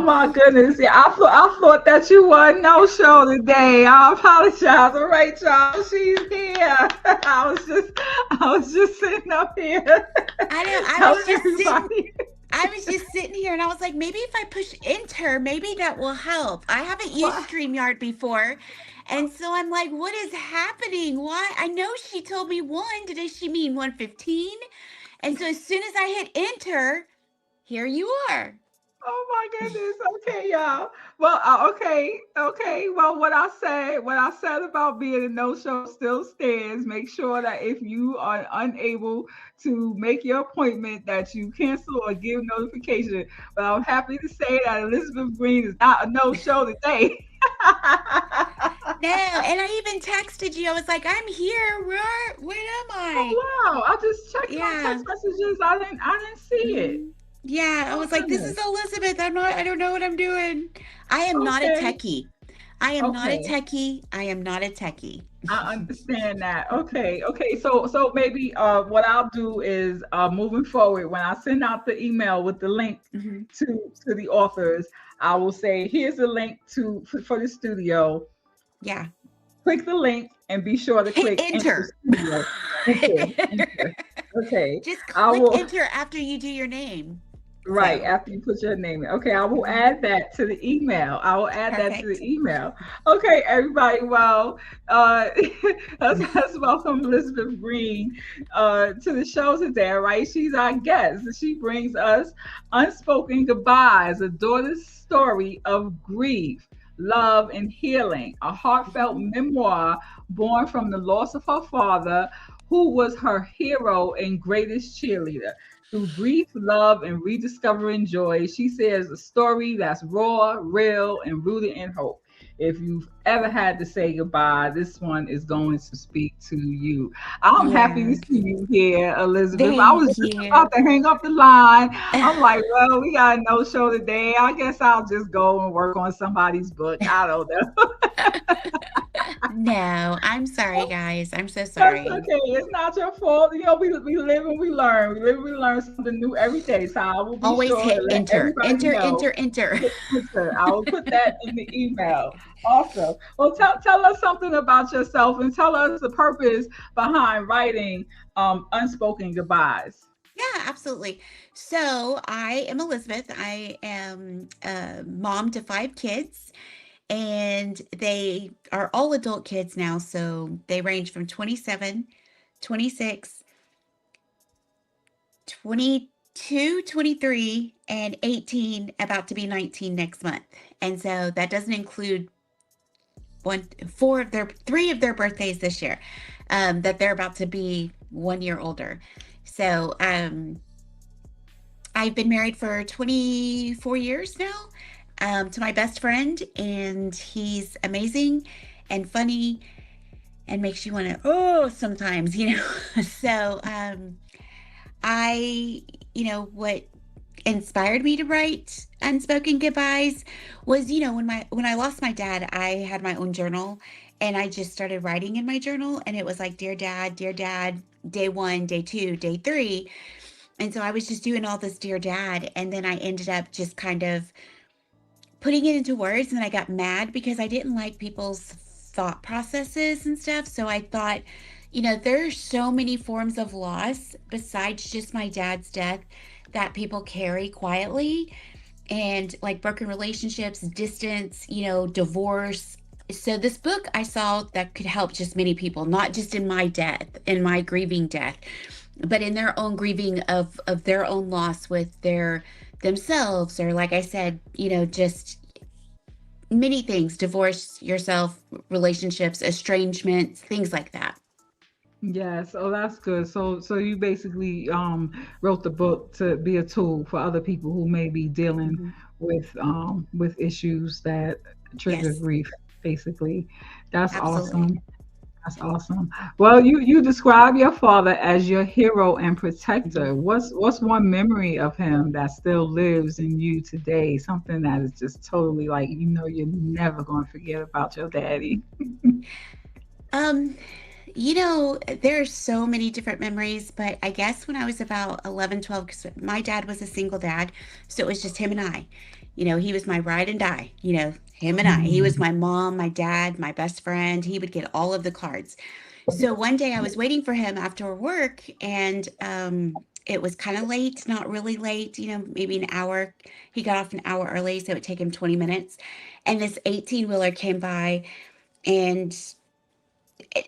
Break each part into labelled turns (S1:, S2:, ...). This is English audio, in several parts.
S1: my goodness. Yeah, I thought that you were no show today. I apologize. All right, y'all. She's here. I was just sitting up here
S2: I know.
S1: telling everybody.
S2: I was just sitting here and I was like, maybe if I push enter, maybe that will help. I haven't used
S1: What?
S2: StreamYard before. And so I'm like, what is happening? Why? I know she told me one. Did she mean 115? And so as soon as I hit enter, here you are.
S1: Oh my goodness. Okay, y'all. Well, okay. Well, what I said about being a no-show still stands. Make sure that if you are unable to make your appointment, that you cancel or give notification. But I'm happy to say that Elizabeth Green is not a no-show today.
S2: No, and I even texted you. I was like, I'm here. Where am I?
S1: Oh wow! I just checked my
S2: Yeah.
S1: text messages. I didn't see it.
S2: Mhm. Yeah, I
S1: Oh
S2: was like, this is
S1: goodness.
S2: Elizabeth. I don't know what I'm doing. I am not a
S1: Okay.
S2: techie. I am not a
S1: Okay.
S2: techie. I am not a techie.
S1: I understand that. Okay. So maybe what I'll do is moving forward when I send out the email with the link
S2: Mhm.
S1: to to the authors, I will say here's the link for the studio.
S2: Yeah.
S1: Click the link and be sure to
S2: Hit
S1: click enter
S2: enter.
S1: studio. Enter. Okay.
S2: Just
S1: I
S2: click
S1: will.
S2: enter after you do your name.
S1: Right,
S2: So,
S1: after you put your name in. Okay, I will
S2: mhm.
S1: add that to the email. I will add that to the
S2: Perfect.
S1: email. Okay, everybody. Well, let's welcome Elizabeth Green to the show today, right? She's our guest. She brings us Unspoken Goodbyes, a daughter's story of grief, love, and healing, a heartfelt
S2: Mhm.
S1: memoir born from the loss of her father, who was her hero and greatest cheerleader. Through grief, love, and rediscovering joy, she says a story that's raw, real, and rooted in hope. If you've ever had to say goodbye, this one is going to speak to you. I'm happy to
S2: Yes.
S1: see you here, Elizabeth. I was
S2: Thank
S1: just
S2: you.
S1: about to hang up the line. I'm like, well, we got a no show today. I guess I'll just go and work on somebody's book. I don't know.
S2: No, I'm sorry, guys. I'm so
S1: That's
S2: sorry.
S1: okay. It's not your fault. We live and we learn. We live and we learn something new every day. So I will be
S2: Always
S1: sure to
S2: hit
S1: let
S2: enter,
S1: everybody
S2: enter,
S1: know.
S2: enter, enter.
S1: I will put that in the email. Awesome. Well, tell us something about yourself and tell us the purpose behind writing Unspoken Goodbyes.
S2: Yeah, absolutely. So I am Elizabeth. I am a mom to five kids, and they are all adult kids now. So they range from 27, 26, 22, 23, and 18, about to be 19 next month. And so that doesn't include three of their birthdays this year, that they're about to be 1 year older. So, I've been married for 24 years now, to my best friend, and he's amazing and funny and makes you want to, oh, sometimes, so, I, what inspired me to write Unspoken Goodbyes was, when I lost my dad, I had my own journal and I just started writing in my journal, and it was like, dear dad, day one, day two, day three. And so I was just doing all this dear dad, and then I ended up just kind of putting it into words, and I got mad because I didn't like people's thought processes and stuff. So I thought, there's so many forms of loss besides just my dad's death that people carry quietly, and like broken relationships, distance, divorce. So this book I saw that could help just many people, not just in my death, in my grieving death, but in their own grieving of their own loss with their themselves, or like I said, just many things, divorce yourself, relationships, estrangements, things like that.
S1: Yes, oh that's good. So you basically wrote the book to be a tool for other people who may be dealing
S2: Hmm.
S1: with issues that trigger
S2: Yes,
S1: grief, basically. That's
S2: absolutely.
S1: awesome. That's awesome. Well, you describe your father as your hero and
S2: Hmm.
S1: protector. What's one memory of him that still lives in you today? Something that is just totally like you're never going to forget about your daddy.
S2: um there's so many different memories, but I guess when I was about 11, 12, because my dad was a single dad, so it was just him and I. He was my ride and die, him and I. He was my mom, my dad, my best friend. He would get all of the cards. So one day I was waiting for him after work, and it was kind of late, not really late, maybe an hour. He got off an hour early, so it would take him 20 minutes. And this 18-wheeler came by, and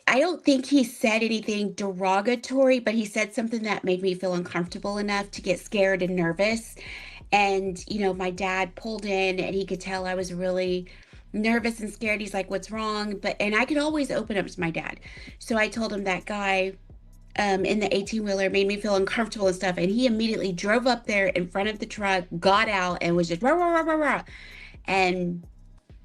S2: I don't think he said anything derogatory, but he said something that made me feel uncomfortable enough to get scared and nervous. And, my dad pulled in, and he could tell I was really nervous and scared. He's like, "What's wrong?" And I could always open up to my dad. So I told him that guy in the 18-wheeler made me feel uncomfortable and stuff. And he immediately drove up there in front of the truck, got out, and was just rah, rah, rah, rah, rah. And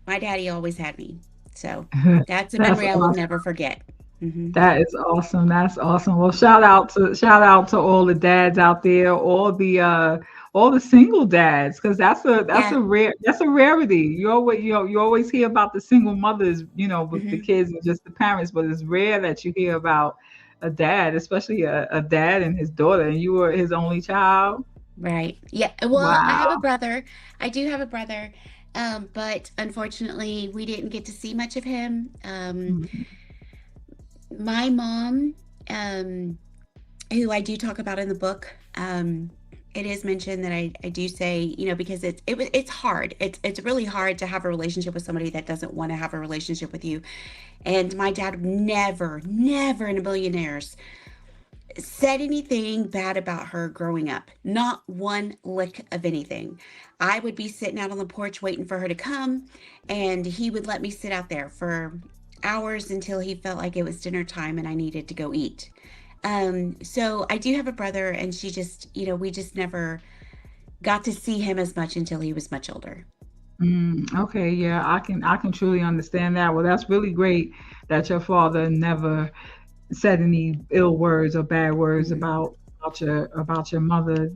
S2: my daddy always had me. So that's a
S1: That's
S2: memory I will
S1: awesome.
S2: never forget. Hmm.
S1: That is awesome. That's awesome. Well, shout out to all the dads out there, all the single dads, because
S2: Yeah.
S1: that's a rarity. You always hear about the single mothers, with the
S2: Hmm.
S1: kids and just the parents, but it's rare that you hear about a dad, especially a dad and his daughter, and you were his only child.
S2: Right. Yeah. Well, I have a
S1: Wow.
S2: brother. I do have a brother. But unfortunately, we didn't get to see much of him.
S1: Mhm.
S2: My mom, um, who I do talk about in the book, it is mentioned that I do say, because it's hard. It's really hard to have a relationship with somebody that doesn't want to have a relationship with you. And my dad never, never in a million years said anything bad about her growing up. Not one lick of anything. I would be sitting out on the porch waiting for her to come, and he would let me sit out there for hours until he felt like it was dinner time and I needed to go eat. So I do have a brother, and we just never got to see him as much until he was much older.
S1: Okay, yeah, I can truly understand that. Well, that's really great that your father never said any ill words or bad words
S2: Hmm.
S1: about your mother.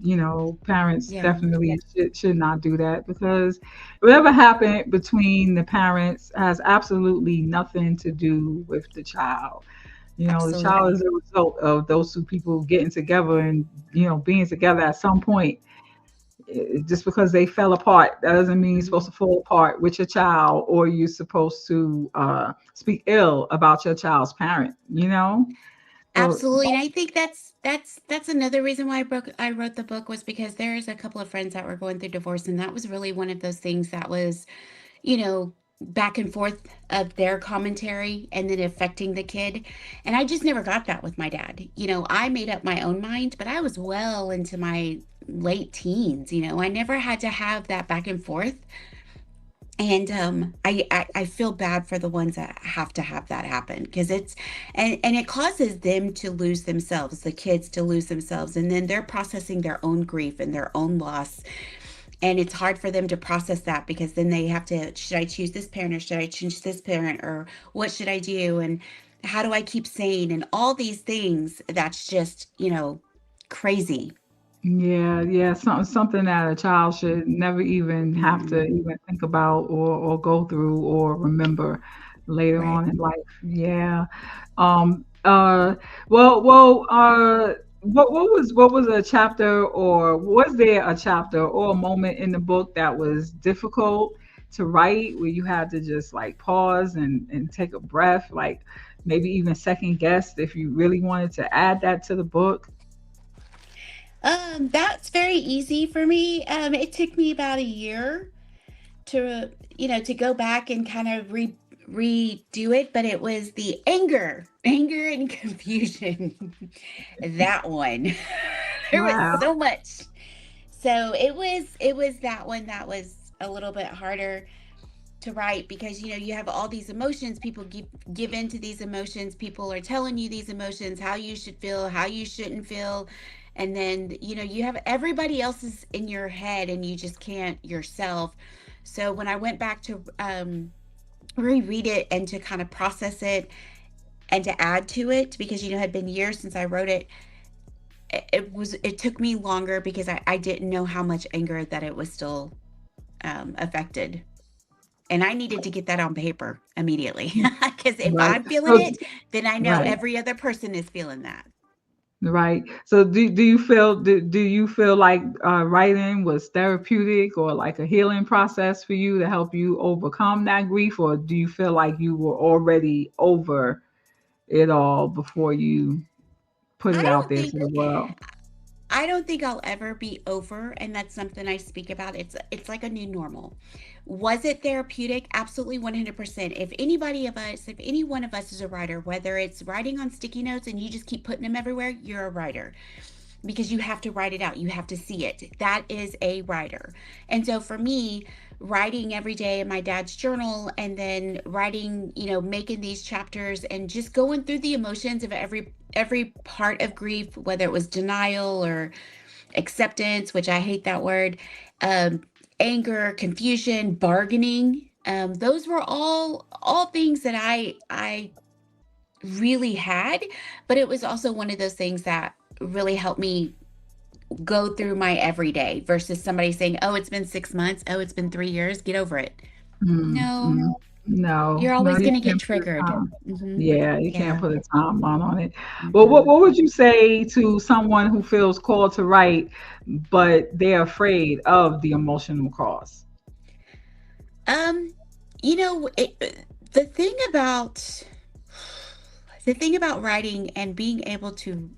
S1: Parents
S2: Yeah,
S1: definitely should not do that, because whatever happened between the parents has absolutely nothing to do with the child. The child
S2: absolutely.
S1: is a result of those two people getting together and being together at some point. Just because they fell apart, that doesn't mean you're supposed
S2: Hmm.
S1: to fall apart with your child, or you're supposed to speak ill about your child's parent. So
S2: Absolutely. And I think that's another reason why I wrote the book, was because there's a couple of friends that were going through divorce, and that was really one of those things that was, you know, back and forth of their commentary and then affecting the kid. And I just never got that with my dad. I made up my own mind, but I was well into my late teens. I never had to have that back and forth. And I feel bad for the ones that have to have that happen, because and it causes them to lose themselves, the kids to lose themselves, and then they're processing their own grief and their own loss. And it's hard for them to process that, because then they have to, should I choose this parent, or should I choose this parent, or what should I do, and how do I keep sane, and all these things. That's just, crazy.
S1: yeah, yeah, something that a child should never even have to
S2: Hmm.
S1: even think about, or go through, or remember later
S2: Right.
S1: on in life. Yeah. Um. Well. What was a chapter, or was there a chapter or a moment in the book that was difficult to write, where you had to just like pause and take a breath, like maybe even second guess if you really wanted to add that to the book?
S2: That's very easy for me. It took me about a year to go back and kind of redo it, but it was the anger and confusion. That one. There was
S1: Wow.
S2: so much. So it was that one that was a little bit harder to write, because you have all these emotions. People give into these emotions. People are telling you these emotions, how you should feel, how you shouldn't feel. And then you have everybody else's in your head, and you just can't yourself. So when I went back to reread it and to kind of process it and to add to it, because it had been years since I wrote it, it took me longer, because I didn't know how much anger that it was still affected. And I needed to get that on paper immediately, because if
S1: Right.
S2: I'm feeling
S1: So,
S2: it, then I know
S1: right.
S2: every other person is feeling that.
S1: Right. So do you feel like writing was therapeutic or like a healing process for you to help you overcome that grief, or do you feel like you were already over it all before you put
S2: I
S1: it out
S2: don't
S1: there to
S2: think
S1: the world?
S2: I don't think I'll ever be over, and that's something I speak about. It's like a new normal. Was it therapeutic? Absolutely 100%. If any one of us is a writer, whether it's writing on sticky notes and you just keep putting them everywhere, you're a writer because you have to write it out. You have to see it. That is a writer. And so for me, writing every day in my dad's journal and then writing, making these chapters and just going through the emotions of every part of grief, whether it was denial or acceptance, which I hate that word, um, anger, confusion, bargaining. Those were all things that I really had, but it was also one of those things that really helped me go through my everyday versus somebody saying, "Oh, it's been 6 months. Oh, it's been 3 years. Get over it."
S1: Mm,
S2: No,
S1: mm. No,
S2: you're
S1: no,
S2: always
S1: you
S2: going to get
S1: can't put a
S2: triggered.
S1: time.
S2: Hmm.
S1: Yeah, you can't
S2: Yeah.
S1: put a timeline on it. Well, what
S2: Hmm.
S1: what would you say to someone who feels called to write, but they're afraid of the emotional cost?
S2: Um, you know, the thing about the thing about writing and being able to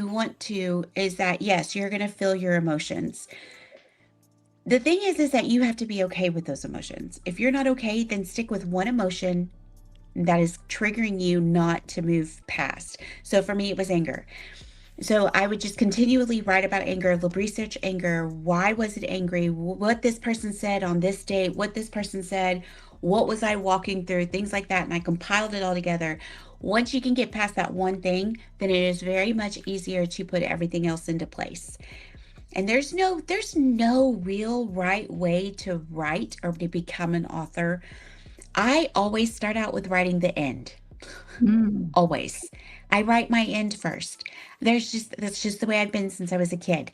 S2: want to is that yes, you're going to feel your emotions. The thing is that you have to be okay with those emotions. If you're not okay, then stick with one emotion that is triggering you not to move past. So for me, it was anger. So I would just continually write about anger, research anger. Why was it angry? What this person said on this date, what this person said, what was I walking through, things like that. And I compiled it all together. Once you can get past that one thing, then it is very much easier to put everything else into place. And there's no real right way to write or to become an author. I always start out with writing the end.
S1: Mm,
S2: Always. I write my end first. That's just the way I've been since I was a kid.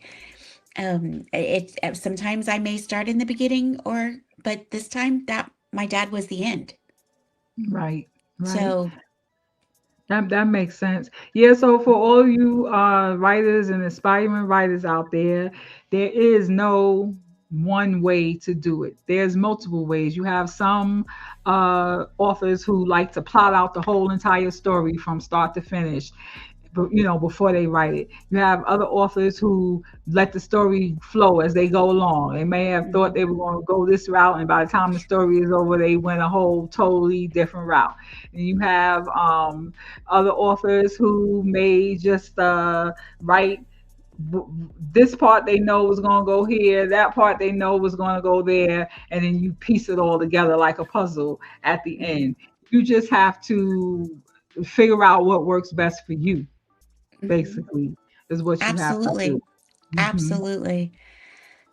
S2: It sometimes I may start in the beginning but this time that my dad was the end.
S1: right, right.
S2: So,
S1: That makes sense. Yeah, so for all you writers and aspiring writers out there is no one way to do it. There's multiple ways. You have some authors who like to plot out the whole entire story from start to finish, before they write it. You have other authors who let the story flow as they go along. They may have thought
S2: mhm,
S1: they were going to go this route, and by the time the story is over, they went a whole totally different route. And you have other authors who may just write this part they know was going to go here, that part they know was going to go there, and then you piece it all together like a puzzle at the
S2: mhm,
S1: end. You just have to figure out what works best for you,
S2: mhm.
S1: basically, is what you have to do.
S2: Absolutely.
S1: Hmm.
S2: Absolutely.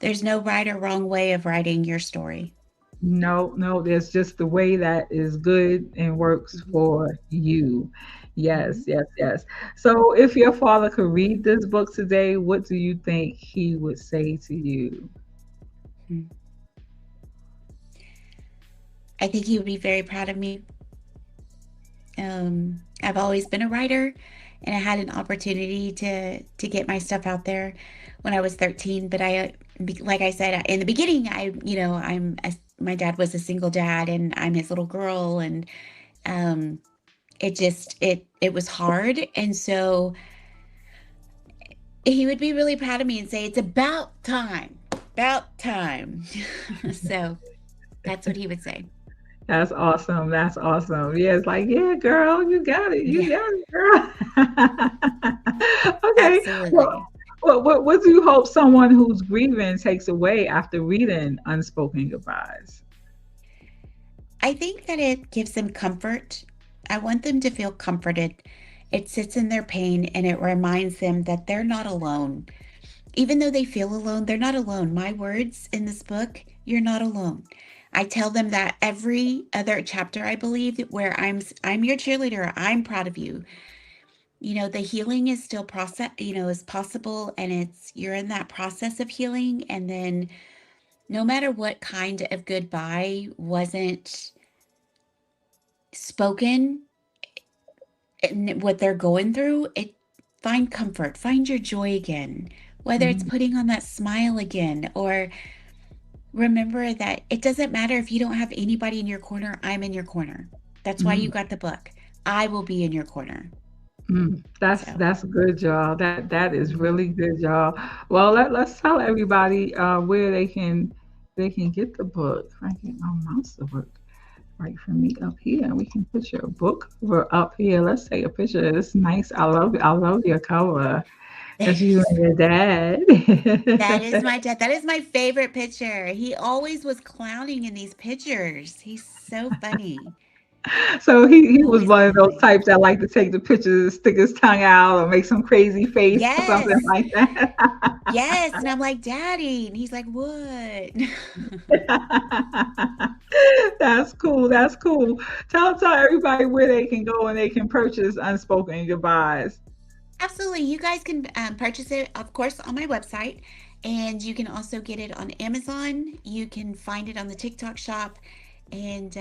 S2: There's no right or wrong way of writing your story.
S1: No, no, there's just the way that is good and works
S2: Mhm,
S1: for you.
S2: mhm,
S1: Yes, yes, yes. So if your father could read this book today, what do you think he would say to you?
S2: mhm. I think he would be very proud of me. I've always been a writer, and I had an opportunity to get my stuff out there when I was 13. But like I said in the beginning, my dad was a single dad, and I'm his little girl, and um, it was hard, and so he would be really proud of me and say, "It's about time." So that's what he would say.
S1: That's awesome. That's awesome. Yeah, it's like, yeah, girl, you got it. You
S2: Yeah,
S1: got it, girl. Okay. Well,
S2: absolutely.
S1: what do you hope someone who's grieving takes away after reading Unspoken Goodbyes?
S2: I think that it gives them comfort. I want them to feel comforted. It sits in their pain and it reminds them that they're not alone. Even though they feel alone, they're not alone. My words in this book, you're not alone. I tell them that every other chapter, I believe, where I'm your cheerleader. I'm proud of you. The healing is still is possible, and you're in that process of healing, and then no matter what kind of goodbye wasn't spoken, and what they're going through, find comfort, find your joy again, whether it's
S1: Mhm.
S2: putting on that smile again, or remember that it doesn't matter if you don't have anybody in your corner, I'm in your corner. That's why you
S1: Mhm.
S2: got the book. I will be in your corner. So,
S1: That's good, y'all. That is really good, y'all. Well, let's tell everybody where they can get the book. If I get my mouse to work right for me up here. We can put your book cover up here. Let's take a picture. It's nice. I love your cover. That's you and your dad.
S2: that is my dad. That is my favorite picture. He always was clowning in these pictures. He's so funny.
S1: So he was
S2: Always
S1: one of those
S2: clowning.
S1: types that like to take the pictures, stick his tongue out, or make some crazy face or something
S2: Yes.
S1: like that.
S2: Yes. And I'm like, Daddy. And he's like, what?
S1: That's cool. That's cool. Tell everybody where they can go and they can purchase Unspoken Goodbyes.
S2: Absolutely. You guys can purchase it, of course, on my website. And you can also get it on Amazon. You can find it on the TikTok shop. And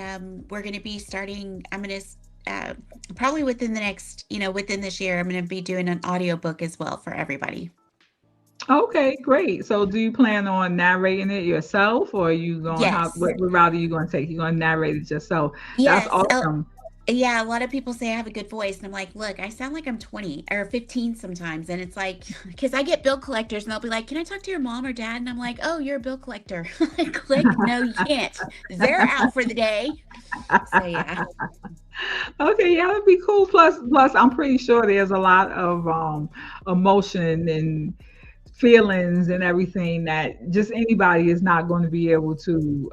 S2: we're going to be starting, I'm going to probably within the next, within this year, I'm going to be doing an audiobook as well for everybody.
S1: Okay, great. So do you plan on narrating it yourself, or are you going
S2: Yes.
S1: what route are you going to take? You're going to narrate it yourself. That's
S2: Yes.
S1: awesome.
S2: Yeah, a lot of people say I have a good voice, and I'm like, look, I sound like I'm 20 or 15 sometimes, and it's like, because I get bill collectors, and they'll be like, "Can I talk to your mom or dad?" And I'm like, "Oh, you're a bill collector." Click, no, you can't. They're out for the day. So yeah,
S1: Okay, yeah, that'd be cool. Plus, I'm pretty sure there's a lot of emotion and feelings and everything that just anybody is not going to be able to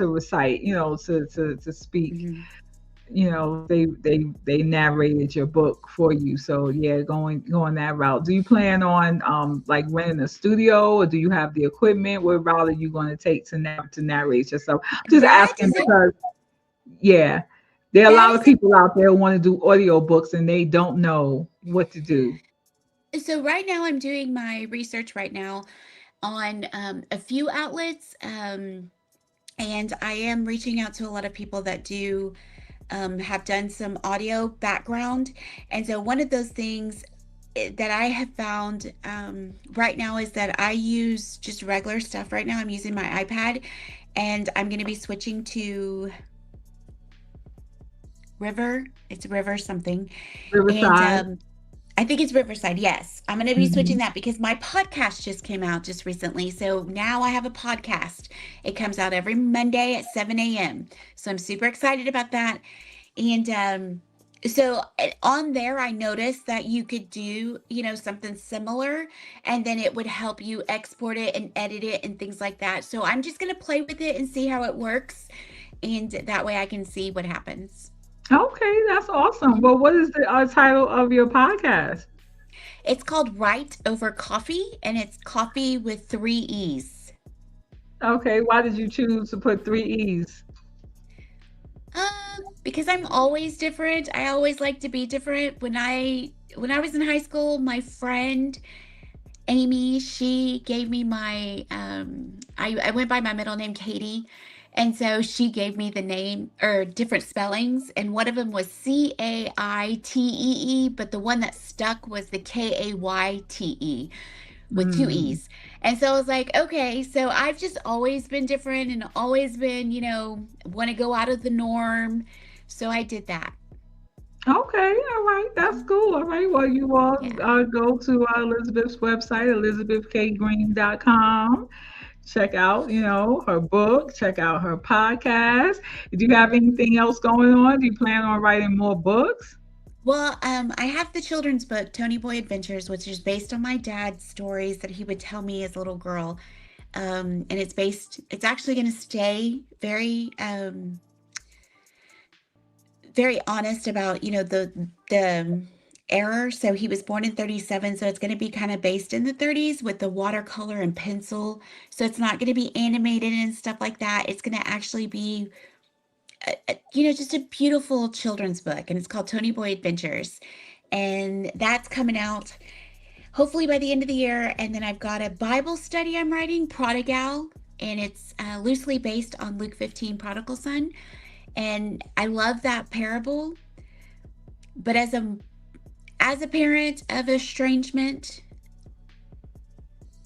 S1: recite. To speak.
S2: Mhm.
S1: They narrated your book for you. So yeah, going that route. Do you plan on like renting a studio, or do you have the equipment? What route are you going to take to narrate yourself? Just
S2: that
S1: asking
S2: is a
S1: because yeah, there are a
S2: that
S1: lot of
S2: is a
S1: people out there who want to do audiobooks and they don't know what to do.
S2: so right now I'm doing my research right now on a few outlets, and I am reaching out to a lot of people that do have done some audio background. And so one of those things that I have found right now is that I use just regular stuff right now. I'm using my iPad, and I'm going to be switching to River. It's River something. And
S1: Riverside.
S2: I think it's Riverside. Yes. I'm going to be switching
S1: Hmm.
S2: that because my podcast just came out just recently. So now I have a podcast. It comes out every Monday at 7 a.m. So I'm super excited about that. And so on there, I noticed that you could do, something similar, and then it would help you export it and edit it and things like that. So I'm just going to play with it and see how it works. And that way I can see what happens.
S1: Okay, that's awesome.
S2: Mhm.
S1: Well, what is the title of your podcast?
S2: It's called Right Over Coffee, and it's coffee with three E's.
S1: Okay, why did you choose to put three E's?
S2: Because I'm always different. I always like to be different. When I was in high school, my friend Amy, she gave me I went by my middle name, Katie. And so she gave me the name or different spellings. And one of them was Caitee, but the one that stuck was the Kayte with two
S1: Hmm.
S2: E's. And so I was like, okay, so I've just always been different and always been, want to go out of the norm. So I did that.
S1: Okay, all right, that's
S2: Mhm.
S1: cool. All right, well, you all
S2: Yeah.
S1: go to Elizabeth's website, elizabethkgreen.com. Check out, her book. Check out her podcast. Do you have anything else going on? Do you plan on writing more books?
S2: Well, I have the children's book, Tony Boy Adventures, which is based on my dad's stories that he would tell me as a little girl. And it's actually going to stay very honest about, the error. So he was born in 37. So it's going to be kind of based in the 30s with the watercolor and pencil. So it's not going to be animated and stuff like that. It's going to actually be, just a beautiful children's book. And it's called Tony Boy Adventures. And that's coming out hopefully by the end of the year. And then I've got a Bible study I'm writing, Prodigal, and it's loosely based on Luke 15, prodigal son. And I love that parable. But as a parent of estrangement,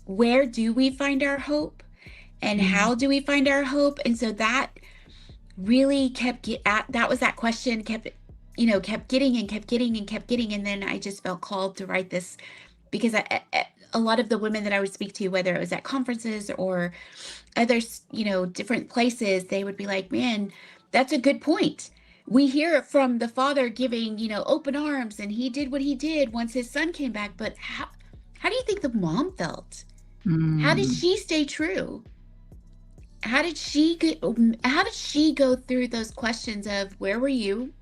S2: where do we find our hope and
S1: Mm,
S2: how do we find our hope? And so that really that was that question kept getting and kept getting and kept getting. And then I just felt called to write this because a lot of the women that I would speak to, whether it was at conferences or other, different places, they would be like, man, that's a good point. We hear it from the father giving, open arms, and he did what he did once his son came back. But how do you think the mom felt? How did
S1: mm,
S2: she stay true? How did she go through those questions of where were you?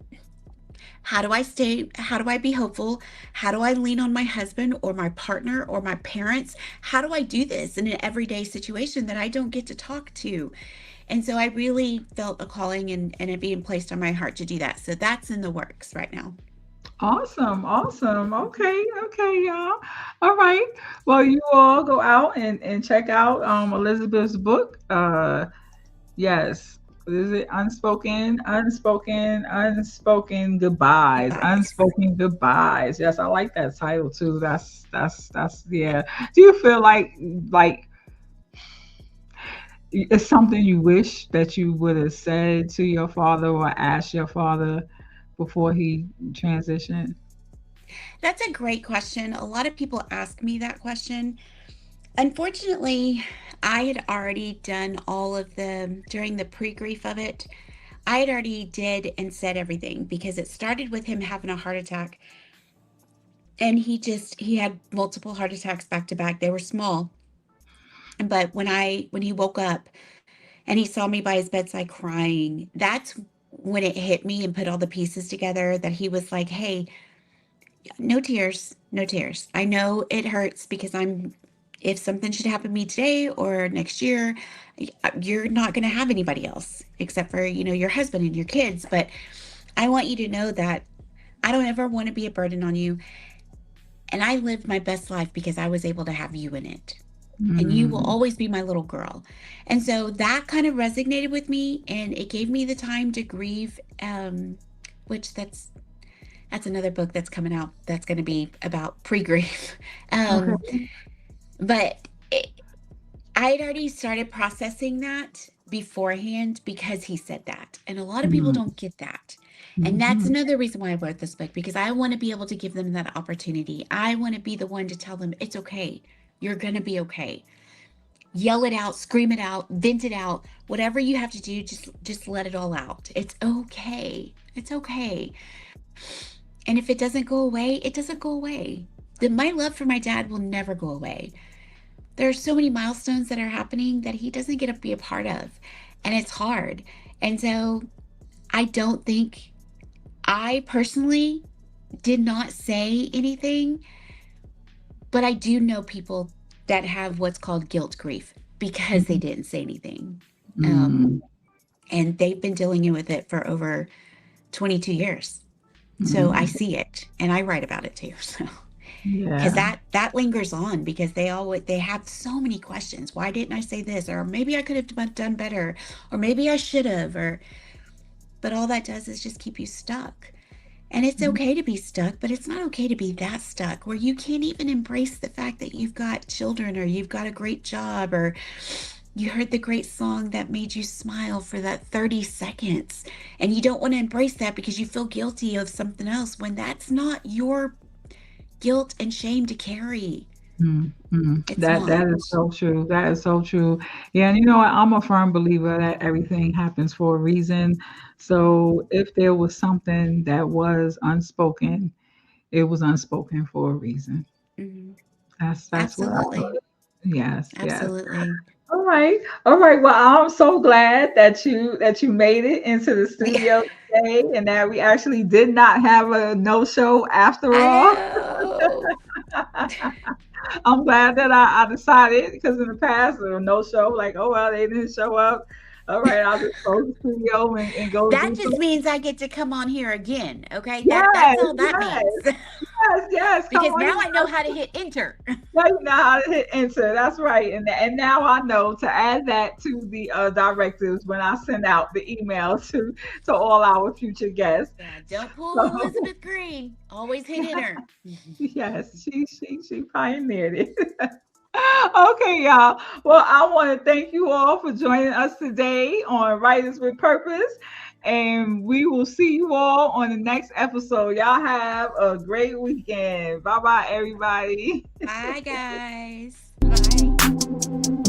S2: How do I be hopeful? How do I lean on my husband or my partner or my parents? How do I do this in an everyday situation that I don't get to talk to? And so I really felt a calling and it being placed on my heart to do that. So that's in the works right now.
S1: awesome, awesome. Okay, okay, y'all. All right. Well, you all go out and check out Elizabeth's book. Yes. What is it? Unspoken goodbyes.
S2: Goodbyes.
S1: Unspoken goodbyes. Yes, I like that title too. That's yeah. Do you feel like it's something you wish that you would have said to your father or asked your father before he transitioned?
S2: That's a great question. A lot of people ask me that question. Unfortunately, I had already done all of the, during the pre grief of it, I had already did and said everything because it started with him having a heart attack. And he had multiple heart attacks back to back. They were small. But when he woke up and he saw me by his bedside crying, that's when it hit me and put all the pieces together that he was like, hey, no tears, no tears. I know it hurts because if something should happen to me today or next year, you're not going to have anybody else except for, your husband and your kids. But I want you to know that I don't ever want to be a burden on you. And I lived my best life because I was able to have you in it. And you will
S1: Mm,
S2: always be my little girl. And so that kind of resonated with me and it gave me the time to grieve, which that's another book that's coming out that's going to be about pre-grief. um,
S1: okay.
S2: but I had already started processing that beforehand because he said that. And a lot of people
S1: Mm,
S2: don't get that. And that's
S1: mhm,
S2: another reason why I wrote this book because I want to be able to give them that opportunity. I want to be the one to tell them it's okay. You're going to be okay. Yell it out, scream it out, vent it out. Whatever you have to do, just let it all out. It's okay. It's okay. And if it doesn't go away, it doesn't go away. My love for my dad will never go away. There are so many milestones that are happening that he doesn't get to be a part of. And it's hard. And so I don't think I personally did not say anything, but I do know people that have what's called guilt grief because they
S1: mhm,
S2: didn't say anything. Um,
S1: mm,
S2: and they've been dealing with it for over 22 years. So I
S1: mm.
S2: see it and I write about it too. So because
S1: Yeah.
S2: that lingers on because they have so many questions. Why didn't I say this? Or maybe I could have done better, or maybe I should have, or but all that does is just keep you stuck. And it's okay to be stuck, but it's not okay to be that stuck where you can't even embrace the fact that you've got children or you've got a great job or you heard the great song that made you smile for that 30 seconds. And you don't want to embrace that because you feel guilty of something else when that's not your guilt and shame to carry.
S1: Mm, mm.
S2: It's
S1: That
S2: not.
S1: is so true. That is so true. Yeah, and you know what? I'm a firm believer that everything happens for a reason. So if there was something that was unspoken, it was unspoken for a reason.
S2: Mhm.
S1: That's what I
S2: Absolutely.
S1: believe. Yes, yes.
S2: Absolutely.
S1: All right. All right. Well, I'm so glad that you made it into the studio today and that we actually did not have a no show after
S2: I
S1: all.
S2: know.
S1: I'm glad that I decided because in the past there was no show, like, oh well, they didn't show up. All right, I'll just close the studio and go
S2: That
S1: do
S2: just
S1: something.
S2: means I get to come on here again. Okay. That's
S1: Yes,
S2: all that
S1: yes,
S2: means.
S1: yes. Come
S2: Because
S1: on.
S2: now I know how to hit enter.
S1: Now you know how to hit enter. That's right. And now I know to add that to the directives when I send out the email to all our future guests.
S2: Yeah, don't pull
S1: So
S2: Elizabeth Green. Always hit enter.
S1: yes, she pioneered it. Okay, y'all. Well, I want to thank you all for joining us today on Writers with Purpose. And we will see you all on the next episode. Y'all have a great weekend. Bye bye, everybody.
S2: Bye, guys. Bye.